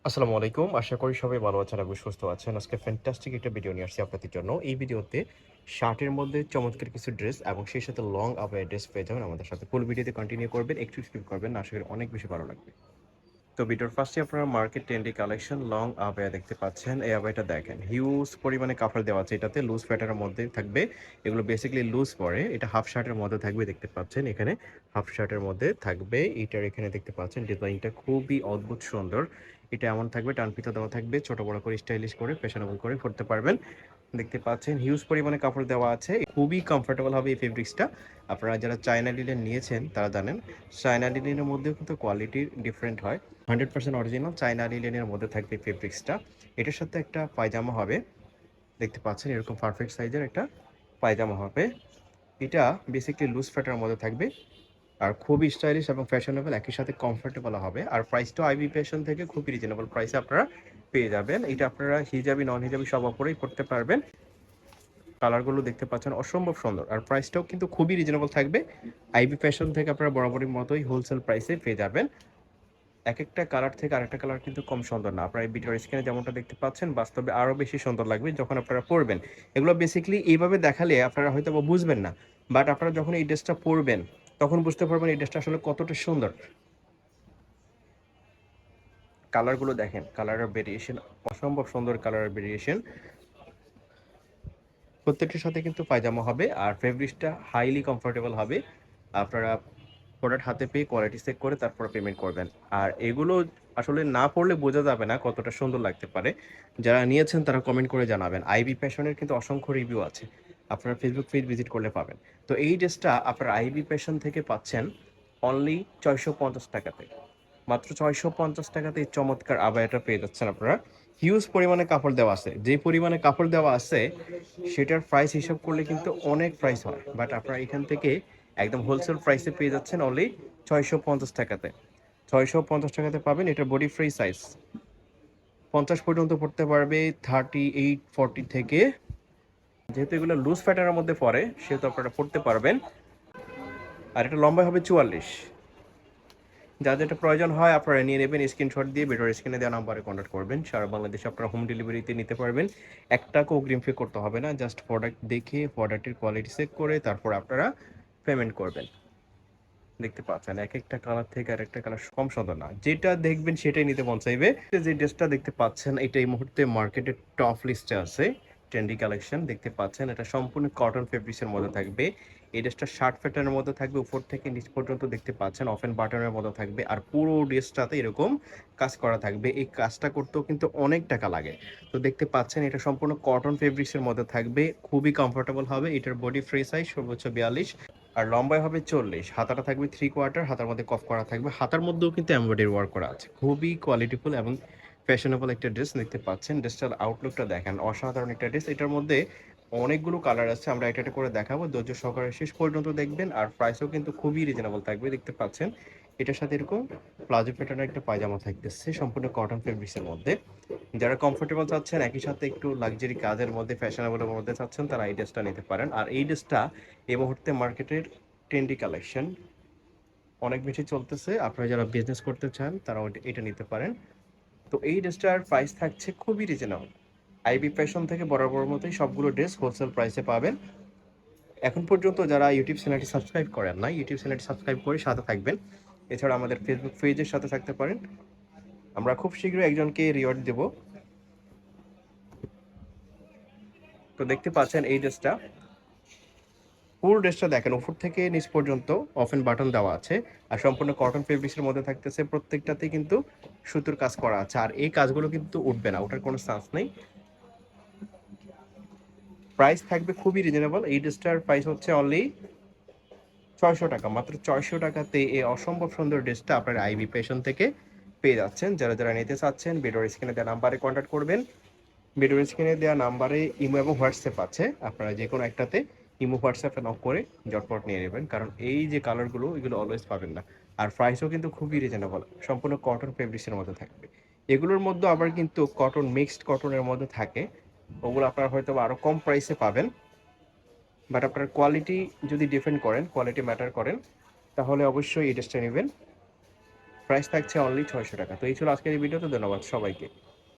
আসসালামু আলাইকুম। আশা করি সবাই ভালো আছেন এবং সুস্থ আছেন। আজকে ফ্যান্টাস্টিক একটা ভিডিও নিয়ে আসছি আপনাদের জন্য। এই ভিডিওতে শার্টের মধ্যে চমৎকার কিছু ড্রেস এবং সেই সাথে লং আবায়া ড্রেস পেয়ে যাবেন আমাদের সাথে। ফুল ভিডিওতে কন্টিনিউ করবেন, একটু স্কিপ করবেন না। আশা করি অনেক বেশি ভালো লাগবে। তো ভিডিওর ফার্স্টে আপনারা market trendy collection long abaya দেখতে পাচ্ছেন। এই আবায়াটা দেখেন। হিউজ পরিমাণে কাপড় দেওয়া আছে এটাতে। লুজ প্যাটার্নের মধ্যে থাকবে। এগুলো বেসিক্যালি লুজ পরে। এটা হাফ শার্টের মধ্যে থাকবে দেখতে পাচ্ছেন। এখানে হাফ শার্টের মধ্যে থাকবে। এটার এখানে দেখতে পাচ্ছেন ডিজাইনটা খুবই অদ্ভুত সুন্দর। এটা এমন থাকবে, টান ফিতা দেওয়া থাকবে, ছোট বড় করে স্টাইলিশ করে ফ্যাশনেবল করে পড়তে পারবেন। দেখতে পাচ্ছেন হিউজ পরিমাণে কাপড় দেওয়া আছে। খুবই কমফোর্টেবল হবে এই ফেব্রিক্সটা। আপনারা যারা চায়না লিনেন নিয়েছেন তারা জানেন চায়না লিনেনের মধ্যেও কিন্তু কোয়ালিটি ডিফারেন্ট হয়। 100% অরিজিনাল চায়না লিনেনের মধ্যে থাকবে ফেব্রিক্সটা। এটার সাথে একটা পায়জামা হবে। দেখতে পাচ্ছেন এরকম পারফেক্ট সাইজের একটা পায়জামা হবে। এটা বেসিক্যালি লুজ ফ্যাটের মধ্যে থাকবে আর খুবই স্টাইলিশ এবং ফ্যাশনেবল, একই সাথে কমফোর্টেবল হবে। আর প্রাইসটাও আইবি ফ্যাশন থেকে খুবই রিজনেবল প্রাইসে আপনারা পেয়ে যাবেন। এটা আপনারা হিজাবি নন হিজাবি সব অপরেই পড়তে পারবেন। কালারগুলো দেখতে পাচ্ছেন অসম্ভব সুন্দর আর প্রাইসটাও কিন্তু খুবই রিজনেবল থাকবে। আইবি ফ্যাশন থেকে আপনারা বরাবরের মতোই হোলসেল প্রাইসে পেয়ে যাবেন। এক একটা কালার থেকে আরেকটা কালার কিন্তু কম সুন্দর না। আপনারা এই ভিডিওর স্ক্রিনে যেমনটা দেখতে পাচ্ছেন বাস্তবে আরও বেশি সুন্দর লাগবে যখন আপনারা পরবেন। এগুলো বেসিক্যালি এইভাবে দেখালে আপনারা হয়তো বা বুঝবেন না, বাট আপনারা যখন এই ড্রেসটা পরবেন তখন বুঝতে পারবেন এই ড্রেসটা আসলে কতটা সুন্দর। কালারগুলো দেখেন, কালারের ভেরিয়েশন অসম্ভব সুন্দর, কালারের ভেরিয়েশন। প্রত্যেকটার সাথে কিন্তু পায়জামা হবে আর ফেব্রিক্সটা হাইলি কমফোর্টেবল হবে। আপনারা প্রোডাক্ট হাতে পেয়ে কোয়ালিটি চেক করে তারপর পেমেন্ট করবেন। আর এগুলো আসলে না পড়লে বোঝা যাবে না কতটা সুন্দর লাগতে পারে। যারা নিয়েছেন তারা কমেন্ট করে জানাবেন। আইবি ফ্যাশনের কিন্তু অসংখ্য রিভিউ আছে, আপনারা ফেসবুক পেজ ভিজিট করলে পাবেন। তো এই ড্রেসটা আপনারা আইবি ফ্যাশন থেকে পাচ্ছেন অনলি 650 টাকাতে। মাত্র 650 টাকাতে এই চমৎকার আবায়াটা পেয়ে যাচ্ছেন আপনারা। হিউজ পরিমাণে কাপড় দেওয়া আছে, যে পরিমাণে কাপড় দেওয়া আছে সেটার প্রাইস হিসাব করলে কিন্তু অনেক প্রাইস হয়, বাট আপনারা এখান থেকে একদম হোলসেল প্রাইসে পেয়ে যাচ্ছেন অনলি 650 টাকাতে। 650 টাকাতে পাবেন। এটার বডি ফ্রি সাইজ 50 পর্যন্ত পড়তে পারবে, 38 40 থেকে। যেহেতু এগুলো লুজ ফ্যাটারের মধ্যে পড়ে সেহেতু আপনারা পড়তে পারবেন। আর এটা লম্বা হবে 44। যা যেটা প্রয়োজন হয় আপনারা নিয়ে নেবেন, স্ক্রিনশট দিয়ে ভিডিওর স্ক্রিনে দেওয়া নাম্বারে কন্ট্যাক্ট করবেন। সারা বাংলাদেশে আপনারা হোম ডেলিভারিতে নিতে পারবেন। এক টাকাও অগ্রিম পে করতে হবে না, জাস্ট প্রোডাক্ট দেখে প্রোডাক্টের কোয়ালিটি চেক করে তারপর আপনারা পেমেন্ট করবেন। দেখতে পাচ্ছেন এক একটা কালার থেকে আর একটা কালার কম সুন্দর না, যেটা দেখবেন সেটাই নিতে মন চাইবে। যে ড্রেসটা দেখতে পাচ্ছেন এটা এই মুহূর্তে মার্কেটের টপ লিস্টে আছে। ট্রেন্ডি কালেকশন দেখতে পাচ্ছেন, এটা সম্পূর্ণ কটন ফেব্রিক্সের মধ্যে থাকবে। এই ড্রেসটা শার্ট প্যাটার্নের মধ্যে থাকবে, উপর থেকে নিচ পর্যন্ত দেখতে পাচ্ছেন অফেন বাটনের মধ্যে থাকবে। আর পুরো ড্রেসটাতে এরকম কাজ করা থাকবে। এই কাজটা করতেও কিন্তু অনেক টাকা লাগে। তো দেখতে পাচ্ছেন এটা সম্পূর্ণ কটন ফেব্রিক্সের মধ্যে থাকবে, খুবই কমফোর্টেবল হবে। এটার বডি ফ্রি সাইজ সর্বোচ্চ 42 আর লম্বায় হবে 40। হাতাটা থাকবে 3/4, হাতার মধ্যে কফ করা থাকবে। হাতার মধ্যেও কিন্তু এমব্রয়ডারি ওয়ার্ক করা আছে। খুবই কোয়ালিটিফুল এবং ফ্যাশনেবল একটা ড্রেস দেখতে পাচ্ছেন। ড্রেসটার আউটলুকটা দেখেন, অসাধারণ একটা ড্রেস। এটার মধ্যে অনেকগুলো কালার আছে, আমরা এটা একটা করে দেখাবো। ধৈর্য সহকারে শেষ পর্যন্ত দেখবেন। আর প্রাইসও কিন্তু খুবই রিজনেবল থাকবে দেখতে পাচ্ছেন। এটার সাথে এরকম প্লাজো প্যাটার্নের একটা পায়জামা থাকতেছে সম্পূর্ণ কটন ফেব্রিক্সের মধ্যে। যারা কমফোর্টেবল চাচ্ছেন একই সাথে একটু লাক্সারি কাজের মধ্যে ফ্যাশনেবলের মধ্যে চাচ্ছেন তারা এই ড্রেসটা নিতে পারেন। আর এই ড্রেসটা এই মুহূর্তে মার্কেটের ট্রেন্ডি কালেকশন, অনেক বেশি চলতেছে। আপনারা যারা বিজনেস করতে চান তারা এটা নিতে পারেন। তো এই ড্রেসটার প্রাইস থাকছে খুবই রিজনেবল। আইবি ফ্যাশন থেকে বরাবর মতোই সবগুলো ড্রেস হোলসেল প্রাইসে পাবেন। এখন পর্যন্ত যারা ইউটিউব চ্যানেলটি সাবস্ক্রাইব করেন না, ইউটিউব চ্যানেলটি সাবস্ক্রাইব করে সাথে থাকবেন। এছাড়া আমাদের ফেসবুক পেজের সাথে থাকতে পারেন। আমরা খুব শীঘ্রই একজনকে রিওয়ার্ড দেব। তো দেখতে পাচ্ছেন এই ড্রেসটা, পুরো ড্রেসটা দেখেন উপর থেকে নিচ পর্যন্ত অফেন বাটন দেওয়া আছে। আর সম্পূর্ণ কটন ফেব্রিক্সের মধ্যে থাকতেছে। প্রত্যেকটাতেই কিন্তু সুতোর কাজ করা আছে। আর এই কাজগুলো কিন্তু উঠবে না, ওঠার কোনো চান্স নেই। প্রাইস থাকবে খুবই রিজনেবল। এই ড্রেসটার প্রাইস হচ্ছে অনলি 600 টাকা। মাত্র 600 টাকাতে এই অসম্ভব সুন্দর ড্রেসটা আপনার আইবি ফ্যাশন থেকে পেয়ে যাচ্ছেন। যারা যারা নিতে চাচ্ছেন ভিডিওর স্ক্রিনে দেওয়া নাম্বারে কন্ট্যাক্ট করবেন। ভিডিওর স্ক্রিনে দেওয়া নাম্বারে ইমো এবং হোয়াটসঅ্যাপ আছে, আপনারা যে কোনো একটাতে ইমো হোয়াটসঅ্যাপে নক করে জটপট নিয়ে নেবেন। কারণ এই যে কালারগুলো এগুলো অলওয়েজ পাবেন না। আর প্রাইসও কিন্তু খুবই রিজনেবল, সম্পূর্ণ কটন ফেব্রিক্সের মধ্যে থাকবে। এগুলোর মধ্যে আবার কিন্তু কটন মিক্সড কটনের মধ্যে থাকে, ওগুলো আপনারা হয়তো আরও কম প্রাইসে পাবেন। বাট আপনার কোয়ালিটি যদি ডিপেন্ড করেন, কোয়ালিটি ম্যাটার করেন, তাহলে অবশ্যই এই ড্রেসটা নেবেন। প্রাইস থাকছে অনলি 600 টাকা। তো এই ছিল আজকের এই ভিডিওতে। ধন্যবাদ সবাইকে।